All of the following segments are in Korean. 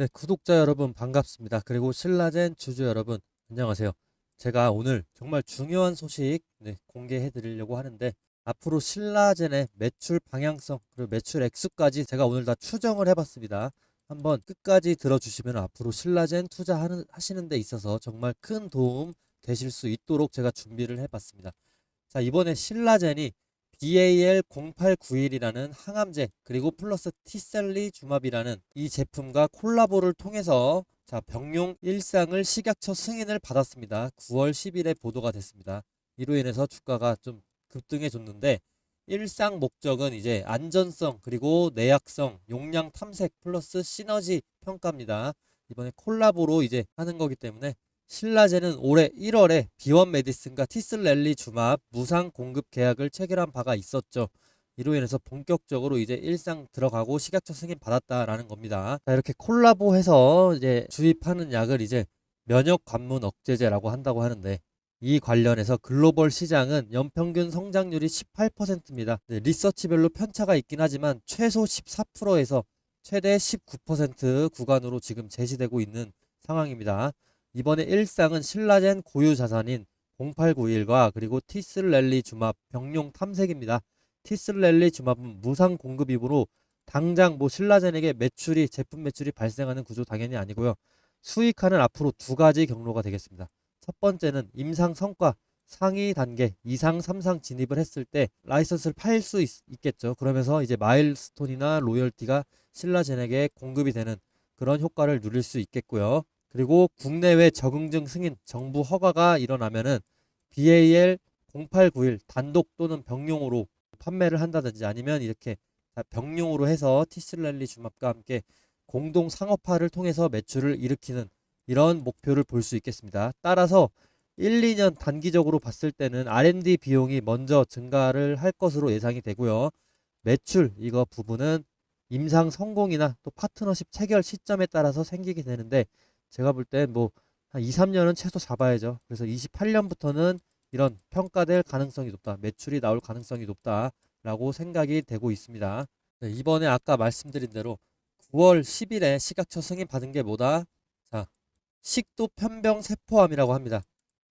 네, 구독자 여러분 반갑습니다. 그리고 신라젠 주주 여러분 안녕하세요. 제가 오늘 정말 중요한 소식 공개해 드리려고 하는데, 앞으로 신라젠의 매출 방향성 그리고 매출 액수까지 제가 오늘 다 추정을 해봤습니다. 한번 끝까지 들어주시면 앞으로 신라젠 하시는 데 있어서 정말 큰 도움 되실 수 있도록 제가 준비를 해봤습니다. 자, 이번에 신라젠이 BAL0891이라는 항암제 그리고 플러스 티셀리 주맙이라는 이 제품과 콜라보를 통해서 병용 일상을 식약처 승인을 받았습니다. 9월 10일에 보도가 됐습니다. 이로 인해서 주가가 좀 급등해 줬는데, 일상 목적은 이제 안전성 그리고 내약성, 용량 탐색 플러스 시너지 평가입니다. 이번에 콜라보로 이제 하는 거기 때문에 신라젠은 올해 1월에 비원 메디슨과 티슬랠리 주맙 무상 공급 계약을 체결한 바가 있었죠. 이로 인해서 본격적으로 이제 일상 들어가고 식약처 승인 받았다라는 겁니다. 자, 이렇게 콜라보해서 이제 주입하는 약을 이제 면역 관문 억제제라고 한다고 하는데, 이 관련해서 글로벌 시장은 연평균 성장률이 18%입니다. 리서치별로 편차가 있긴 하지만 최소 14%에서 최대 19% 구간으로 지금 제시되고 있는 상황입니다. 이번에 일상은 신라젠 고유 자산인 0891과 그리고 티슬랠리 주맙 병용 탐색입니다. 티슬랠리 주맙은 무상 공급이므로 당장 신라젠에게 제품 매출이 발생하는 구조 당연히 아니고요. 수익화는 앞으로 두 가지 경로가 되겠습니다. 첫 번째는 임상 성과 상위 단계 2상 3상 진입을 했을 때 라이선스를 팔 수 있겠죠. 그러면서 이제 마일스톤이나 로열티가 신라젠에게 공급이 되는 그런 효과를 누릴 수 있겠고요. 그리고 국내외 적응증 승인 정부 허가가 일어나면은 BAL0891 단독 또는 병용으로 판매를 한다든지, 아니면 이렇게 병용으로 해서 티슬랠리 주맙과 함께 공동 상업화를 통해서 매출을 일으키는 이런 목표를 볼 수 있겠습니다. 따라서 1, 2년 단기적으로 봤을 때는 R&D 비용이 먼저 증가를 할 것으로 예상이 되고요. 매출 이거 부분은 임상 성공이나 또 파트너십 체결 시점에 따라서 생기게 되는데, 제가 볼 땐 한 2, 3년은 최소 잡아야죠. 그래서 28년부터는 이런 평가될 가능성이 높다. 매출이 나올 가능성이 높다라고 생각이 되고 있습니다. 네, 이번에 아까 말씀드린 대로 9월 10일에 식약처 승인 받은 게 뭐다? 자, 식도 편병 세포암이라고 합니다.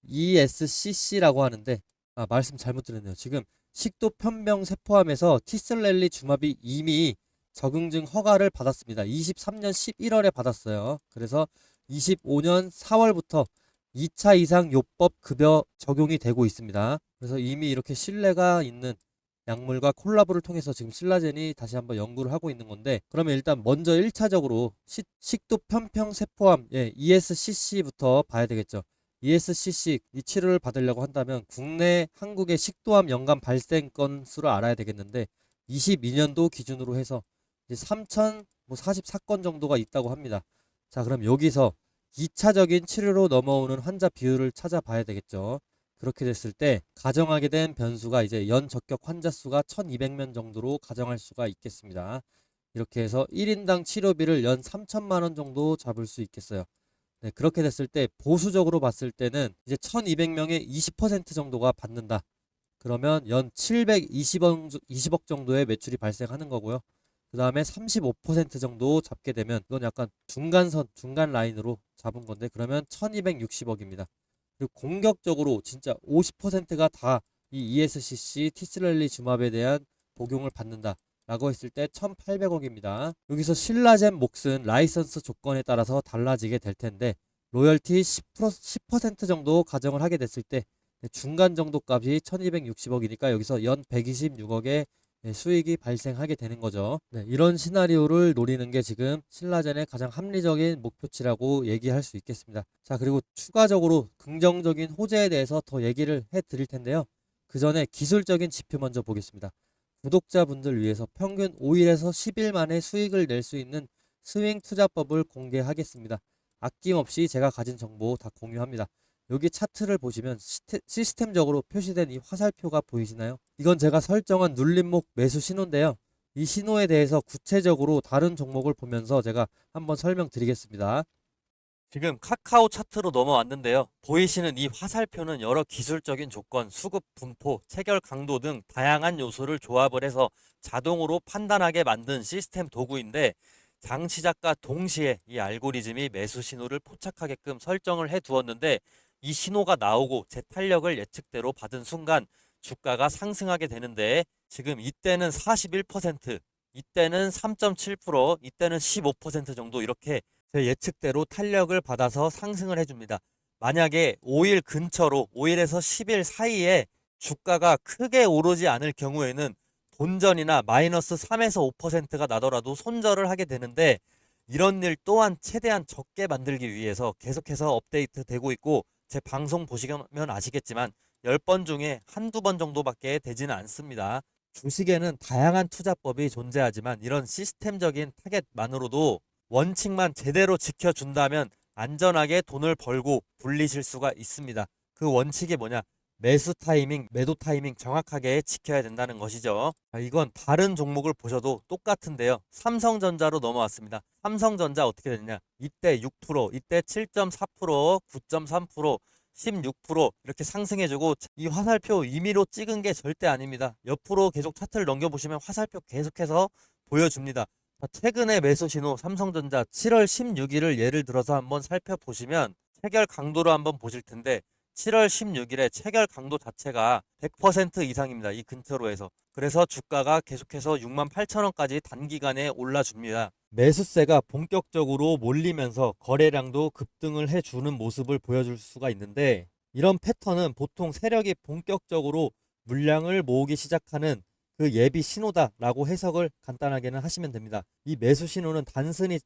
ESCC라고 하는데, 말씀 잘못 드렸네요. 지금 식도 편병 세포암에서 티슬랠리 주맙이 이미 적응증 허가를 받았습니다. 23년 11월에 받았어요. 그래서 25년 4월부터 2차 이상 요법 급여 적용이 되고 있습니다. 그래서 이미 이렇게 신뢰가 있는 약물과 콜라보를 통해서 지금 신라젠이 다시 한번 연구를 하고 있는 건데, 그러면 일단 먼저 1차적으로 식도 편평 세포암 ESCC부터 봐야 되겠죠. ESCC 이 치료를 받으려고 한다면 국내 한국의 식도암 연간 발생 건수를 알아야 되겠는데, 22년도 기준으로 해서 이제 3,044건 정도가 있다고 합니다. 자, 그럼 여기서 2차적인 치료로 넘어오는 환자 비율을 찾아봐야 되겠죠. 그렇게 됐을 때 가정하게 된 변수가 이제 연 적격 환자 수가 1200명 정도로 가정할 수가 있겠습니다. 이렇게 해서 1인당 치료비를 연 3천만 원 정도 잡을 수 있겠어요. 네, 그렇게 됐을 때 보수적으로 봤을 때는 이제 1200명의 20% 정도가 받는다. 그러면 연 720억 정도의 매출이 발생하는 거고요. 그 다음에 35% 정도 잡게 되면 이건 약간 중간 라인으로 잡은 건데, 그러면 1260억입니다. 그리고 공격적으로 진짜 50%가 다 이 ESCC 티스렐리 주맙에 대한 복용을 받는다 라고 했을 때 1800억입니다. 여기서 신라젠 몫은 라이선스 조건에 따라서 달라지게 될 텐데, 로열티 10% 정도 가정을 하게 됐을 때 중간 정도 값이 1260억이니까 여기서 연 126억의 수익이 발생하게 되는 거죠. 네, 이런 시나리오를 노리는 게 지금 신라젠의 가장 합리적인 목표치라고 얘기할 수 있겠습니다. 자, 그리고 추가적으로 긍정적인 호재에 대해서 더 얘기를 해 드릴 텐데요. 그 전에 기술적인 지표 먼저 보겠습니다. 구독자분들 위해서 평균 5일에서 10일 만에 수익을 낼 수 있는 스윙 투자법을 공개하겠습니다. 아낌없이 제가 가진 정보 다 공유합니다. 여기 차트를 보시면 시스템적으로 표시된 이 화살표가 보이시나요? 이건 제가 설정한 눌림목 매수 신호인데요. 이 신호에 대해서 구체적으로 다른 종목을 보면서 제가 한번 설명드리겠습니다. 지금 카카오 차트로 넘어왔는데요. 보이시는 이 화살표는 여러 기술적인 조건, 수급 분포, 체결 강도 등 다양한 요소를 조합을 해서 자동으로 판단하게 만든 시스템 도구인데, 장 시작과 동시에 이 알고리즘이 매수 신호를 포착하게끔 설정을 해 두었는데 이 신호가 나오고 제 탄력을 예측대로 받은 순간 주가가 상승하게 되는데 지금 이때는 41%, 이때는 3.7%, 이때는 15% 정도 이렇게 제 예측대로 탄력을 받아서 상승을 해줍니다. 만약에 5일 근처로 5일에서 10일 사이에 주가가 크게 오르지 않을 경우에는 본전이나 마이너스 3에서 5%가 나더라도 손절을 하게 되는데 이런 일 또한 최대한 적게 만들기 위해서 계속해서 업데이트 되고 있고 제 방송 보시면 아시겠지만 10번 중에 한두 번 정도밖에 되지는 않습니다. 주식에는 다양한 투자법이 존재하지만 이런 시스템적인 타겟만으로도 원칙만 제대로 지켜준다면 안전하게 돈을 벌고 불리실 수가 있습니다. 그 원칙이 뭐냐? 매수 타이밍, 매도 타이밍 정확하게 지켜야 된다는 것이죠. 이건 다른 종목을 보셔도 똑같은데요. 삼성전자로 넘어왔습니다. 삼성전자 어떻게 됐냐? 이때 6%, 이때 7.4%, 9.3%, 16% 이렇게 상승해주고 이 화살표 임의로 찍은 게 절대 아닙니다. 옆으로 계속 차트를 넘겨보시면 화살표 계속해서 보여줍니다. 최근에 매수 신호 삼성전자 7월 16일을 예를 들어서 한번 살펴보시면 체결 강도로 한번 보실 텐데 7월 16일에 체결 강도 자체가 100% 이상입니다. 이 근처로 해서. 그래서 주가가 계속해서 68,000원까지 단기간에 올라줍니다. 매수세가 본격적으로 몰리면서 거래량도 급등을 해주는 모습을 보여줄 수가 있는데 이런 패턴은 보통 세력이 본격적으로 물량을 모으기 시작하는 그 예비 신호다라고 해석을 간단하게는 하시면 됩니다. 이 매수 신호는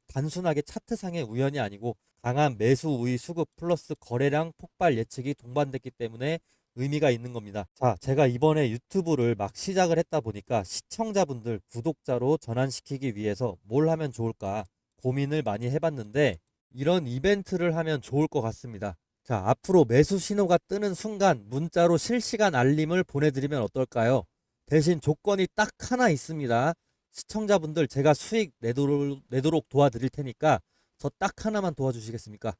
단순하게 차트상의 우연이 아니고 강한 매수 우위 수급 플러스 거래량 폭발 예측이 동반됐기 때문에 의미가 있는 겁니다. 자, 제가 이번에 유튜브를 막 시작을 했다 보니까 시청자분들, 구독자로 전환시키기 위해서 뭘 하면 좋을까 고민을 많이 해봤는데 이런 이벤트를 하면 좋을 것 같습니다. 자, 앞으로 매수 신호가 뜨는 순간 문자로 실시간 알림을 보내드리면 어떨까요? 대신 조건이 딱 하나 있습니다. 시청자분들 제가 수익 내도록 도와드릴 테니까 저 딱 하나만 도와주시겠습니까?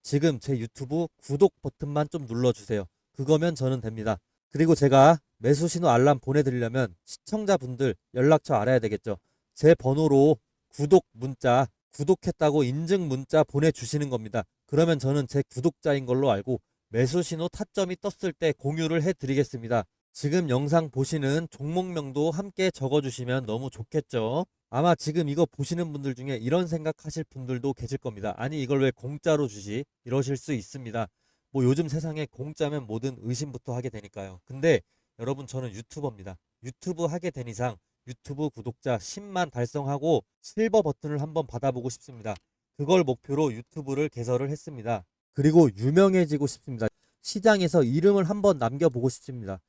지금 제 유튜브 구독 버튼만 좀 눌러주세요. 그거면 저는 됩니다. 그리고 제가 매수 신호 알람 보내드리려면 시청자분들 연락처 알아야 되겠죠. 제 번호로 구독 문자, 구독했다고 인증 문자 보내주시는 겁니다. 그러면 저는 제 구독자인 걸로 알고 매수 신호 타점이 떴을 때 공유를 해드리겠습니다. 지금 영상 보시는 종목명도 함께 적어주시면 너무 좋겠죠. 아마 지금 이거 보시는 분들 중에 이런 생각하실 분들도 계실 겁니다. 아니 이걸 왜 공짜로 주지? 이러실 수 있습니다. 뭐 요즘 세상에 공짜면 뭐든 의심부터 하게 되니까요. 근데 여러분 저는 유튜버입니다. 유튜브 하게 된 이상 유튜브 구독자 10만 달성하고 실버 버튼을 한번 받아보고 싶습니다. 그걸 목표로 유튜브를 개설을 했습니다. 그리고 유명해지고 싶습니다. 시장에서 이름을 한번 남겨보고 싶습니다.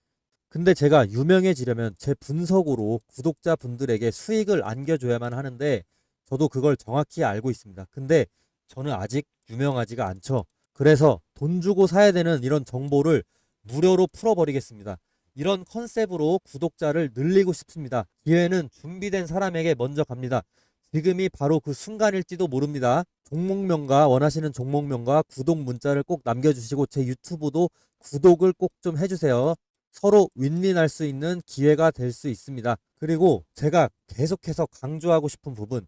근데 제가 유명해지려면 제 분석으로 구독자분들에게 수익을 안겨줘야만 하는데 저도 그걸 정확히 알고 있습니다. 근데 저는 아직 유명하지가 않죠. 그래서 돈 주고 사야 되는 이런 정보를 무료로 풀어버리겠습니다. 이런 컨셉으로 구독자를 늘리고 싶습니다. 기회는 준비된 사람에게 먼저 갑니다. 지금이 바로 그 순간일지도 모릅니다. 종목명과 원하시는 종목명과 구독 문자를 꼭 남겨주시고 제 유튜브도 구독을 꼭 좀 해주세요. 서로 윈윈할 수 있는 기회가 될 수 있습니다. 그리고 제가 계속해서 강조하고 싶은 부분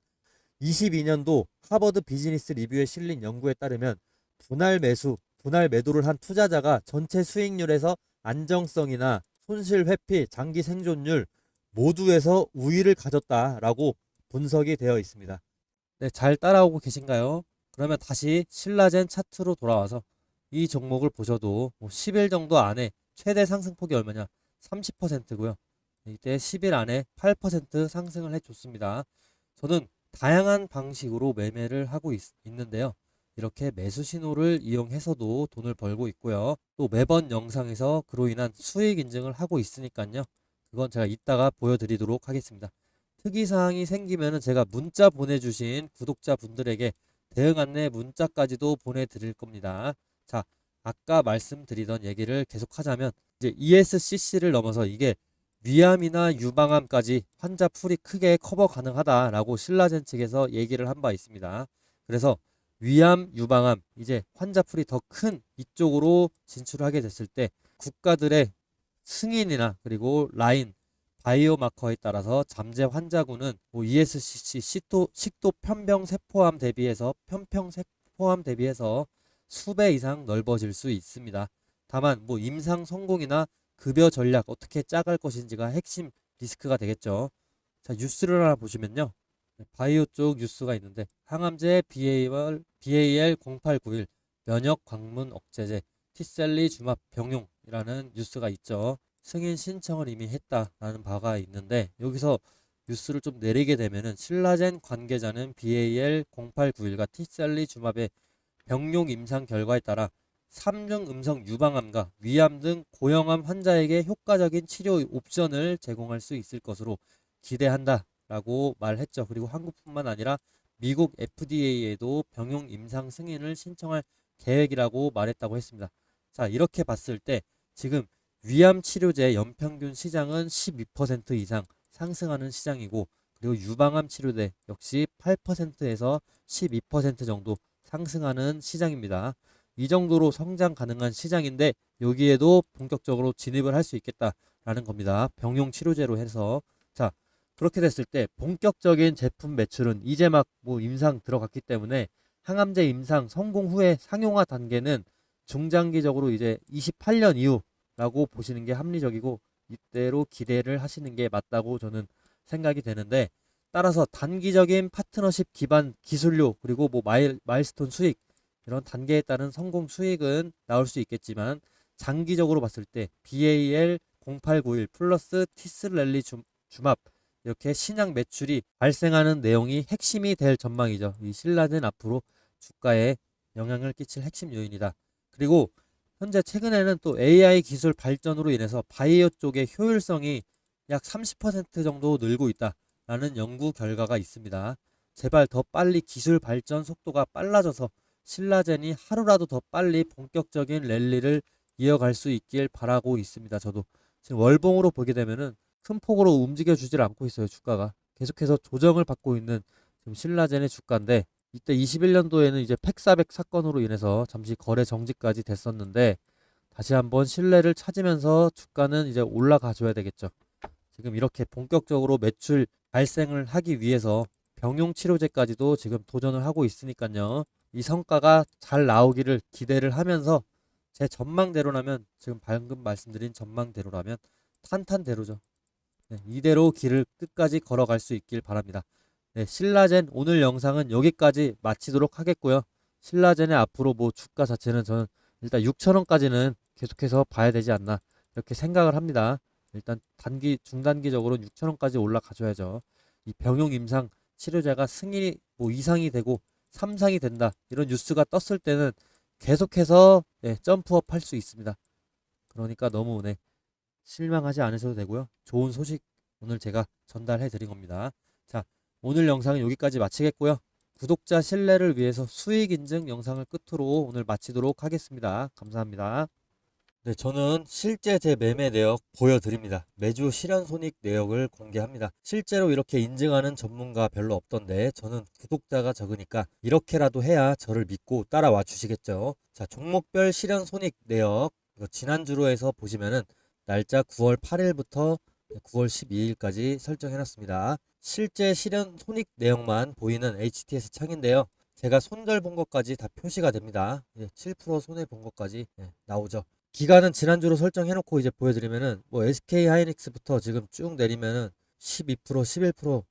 22년도 하버드 비즈니스 리뷰에 실린 연구에 따르면 분할 매도를 한 투자자가 전체 수익률에서 안정성이나 손실 회피, 장기 생존율 모두에서 우위를 가졌다라고 분석이 되어 있습니다. 네, 잘 따라오고 계신가요? 그러면 다시 신라젠 차트로 돌아와서 이 종목을 보셔도 10일 정도 안에 최대 상승폭이 얼마냐? 30%고요. 이때 10일 안에 8% 상승을 해줬습니다. 저는 다양한 방식으로 매매를 하고 있는데요. 이렇게 매수 신호를 이용해서도 돈을 벌고 있고요. 또 매번 영상에서 그로 인한 수익 인증을 하고 있으니까요. 그건 제가 이따가 보여드리도록 하겠습니다. 특이사항이 생기면 제가 문자 보내주신 구독자분들에게 대응 안내 문자까지도 보내드릴 겁니다. 자, 아까 말씀드리던 얘기를 계속하자면 이제 ESCC를 넘어서 이게 위암이나 유방암까지 환자 풀이 크게 커버 가능하다라고 신라젠 측에서 얘기를 한 바 있습니다. 그래서 위암, 유방암 이제 환자 풀이 더 큰 이쪽으로 진출하게 됐을 때 국가들의 승인이나 그리고 라인 바이오 마커에 따라서 잠재 환자군은 뭐 ESCC 식도 편평 세포암 대비해서 수배 이상 넓어질 수 있습니다. 다만 뭐 임상 성공이나 급여 전략 어떻게 짜갈 것인지가 핵심 리스크가 되겠죠. 자, 뉴스를 하나 보시면요. 바이오 쪽 뉴스가 있는데 항암제 BAL0891 면역 광문 억제제 티셀리 주맙 병용이라는 뉴스가 있죠. 승인 신청을 이미 했다라는 바가 있는데 여기서 뉴스를 좀 내리게 되면은 신라젠 관계자는 BAL0891과 티셀리 주맙의 병용 임상 결과에 따라 3중 음성 유방암과 위암 등 고형암 환자에게 효과적인 치료 옵션을 제공할 수 있을 것으로 기대한다라고 말했죠. 그리고 한국뿐만 아니라 미국 FDA에도 병용 임상 승인을 신청할 계획이라고 말했다고 했습니다. 자, 이렇게 봤을 때 지금 위암 치료제 연평균 시장은 12% 이상 상승하는 시장이고 그리고 유방암 치료제 역시 8%에서 12% 정도 상승하는 시장입니다. 이 정도로 성장 가능한 시장인데 여기에도 본격적으로 진입을 할 수 있겠다라는 겁니다. 병용 치료제로 해서. 자, 그렇게 됐을 때 본격적인 제품 매출은 이제 막 뭐 임상 들어갔기 때문에 항암제 임상 성공 후에 상용화 단계는 중장기적으로 이제 28년 이후라고 보시는 게 합리적이고 이때로 기대를 하시는 게 맞다고 저는 생각이 되는데 따라서 단기적인 파트너십 기반 기술료 그리고 뭐 마일스톤 수익 이런 단계에 따른 성공 수익은 나올 수 있겠지만 장기적으로 봤을 때 BAL 0891 플러스 티스랠리 주맙 이렇게 신약 매출이 발생하는 내용이 핵심이 될 전망이죠. 이 신라젠 앞으로 주가에 영향을 끼칠 핵심 요인이다. 그리고 현재 최근에는 또 AI 기술 발전으로 인해서 바이오 쪽의 효율성이 약 30% 정도 늘고 있다라는 연구 결과가 있습니다. 제발 더 빨리 기술 발전 속도가 빨라져서 신라젠이 하루라도 더 빨리 본격적인 랠리를 이어갈 수 있길 바라고 있습니다. 저도 지금 월봉으로 보게 되면은 큰 폭으로 움직여 주질 않고 있어요. 주가가 계속해서 조정을 받고 있는 지금 신라젠의 주가인데 이때 21년도에는 이제 팩사백 사건으로 인해서 잠시 거래 정지까지 됐었는데 다시 한번 신뢰를 찾으면서 주가는 이제 올라가 줘야 되겠죠. 지금 이렇게 본격적으로 매출 발생을 하기 위해서 병용 치료제까지도 지금 도전을 하고 있으니까요. 이 성과가 잘 나오기를 기대를 하면서 제 전망대로라면 지금 방금 말씀드린 전망대로라면 탄탄대로죠. 네, 이대로 길을 끝까지 걸어갈 수 있길 바랍니다. 네, 신라젠 오늘 영상은 여기까지 마치도록 하겠고요. 신라젠의 앞으로 뭐 주가 자체는 저는 일단 6천원까지는 계속해서 봐야 되지 않나 이렇게 생각을 합니다. 일단 중단기적으로 6천원까지 올라가줘야죠. 이 병용 임상 치료제가 승인이 뭐 2상이 되고 3상이 된다 이런 뉴스가 떴을 때는 계속해서 네, 점프업 할 수 있습니다. 그러니까 너무 네, 실망하지 않으셔도 되고요. 좋은 소식 오늘 제가 전달해 드린 겁니다. 자, 오늘 영상은 여기까지 마치겠고요. 구독자 신뢰를 위해서 수익 인증 영상을 끝으로 오늘 마치도록 하겠습니다. 감사합니다. 네, 저는 실제 제 매매 내역 보여드립니다. 매주 실현 손익 내역을 공개합니다. 실제로 이렇게 인증하는 전문가 별로 없던데 저는 구독자가 적으니까 이렇게라도 해야 저를 믿고 따라와 주시겠죠. 자, 종목별 실현 손익 내역 이거 지난주로 해서 보시면은 날짜 9월 8일부터 9월 12일까지 설정해 놨습니다. 실제 실현 손익 내역만 보이는 HTS 창인데요. 제가 손절 본 것까지 다 표시가 됩니다. 7% 손해 본 것까지 나오죠. 기간은 지난주로 설정해 놓고 이제 보여드리면은 뭐 SK 하이닉스부터 지금 쭉 내리면은 12%, 11%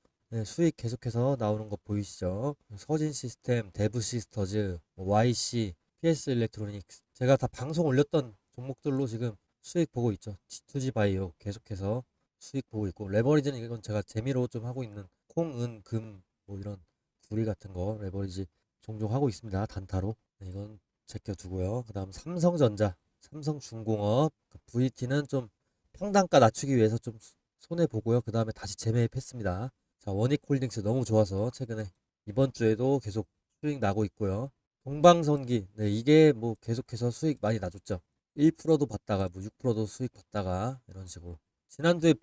수익 계속해서 나오는 거 보이시죠? 서진 시스템, 데브 시스터즈, YC, PS 일렉트로닉스 제가 다 방송 올렸던 종목들로 지금 수익 보고 있죠. G2G 바이오 계속해서 수익 보고 있고 레버리지는 이건 제가 재미로 좀 하고 있는 콩, 은, 금 뭐 이런 구리 같은 거 레버리지 종종 하고 있습니다. 단타로. 이건 제껴두고요. 그 다음 삼성전자, 삼성중공업, VT는 좀 평단가 낮추기 위해서 좀 손해보고요. 그 다음에 다시 재매입했습니다. 자, 원익홀딩스 너무 좋아서 최근에 이번 주에도 계속 수익 나고 있고요. 동방선기, 네, 이게 뭐 계속해서 수익 많이 나줬죠. 1%도 받다가 뭐 6%도 수익 받다가 이런 식으로. 지난주에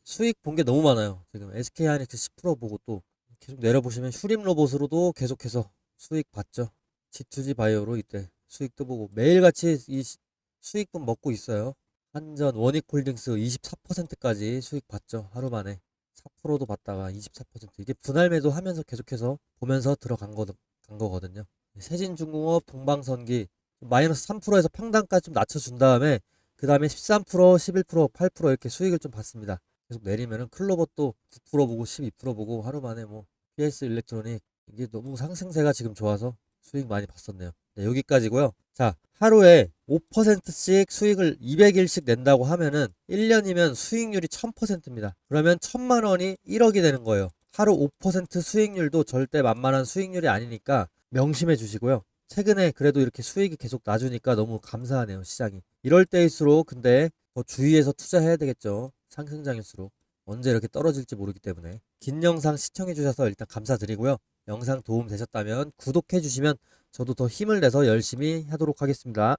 수익 본 게 너무 많아요. 지금 SK하이닉스 10% 보고 또 계속 내려보시면 휴림 로봇으로도 계속해서 수익 봤죠. G2G 바이오로 이때 수익도 보고 매일같이 이 수익분 먹고 있어요. 한전, 원익홀딩스 24%까지 수익 봤죠. 하루 만에. 4%도 받다가 24%. 이게 분할 매도 하면서 계속해서 보면서 간 거거든요. 세진중공업, 동방선기 마이너스 3%에서 평단가지 좀 낮춰준 다음에 그 다음에 13%, 11%, 8% 이렇게 수익을 좀 봤습니다. 계속 내리면은 클로버도 9% 보고 12% 보고 하루 만에 뭐 PS 일렉트로닉 이게 너무 상승세가 지금 좋아서 수익 많이 봤었네요. 네, 여기까지고요. 자, 하루에 5%씩 수익을 200일씩 낸다고 하면은 1년이면 수익률이 1000%입니다. 그러면 1000만 원이 1억이 되는 거예요. 하루 5% 수익률도 절대 만만한 수익률이 아니니까 명심해 주시고요. 최근에 그래도 이렇게 수익이 계속 나주니까 너무 감사하네요, 시장이. 이럴 때일수록 근데 더 주의해서 투자해야 되겠죠. 상승장일수록. 언제 이렇게 떨어질지 모르기 때문에. 긴 영상 시청해 주셔서 일단 감사드리고요. 영상 도움 되셨다면 구독해 주시면 저도 더 힘을 내서 열심히 하도록 하겠습니다.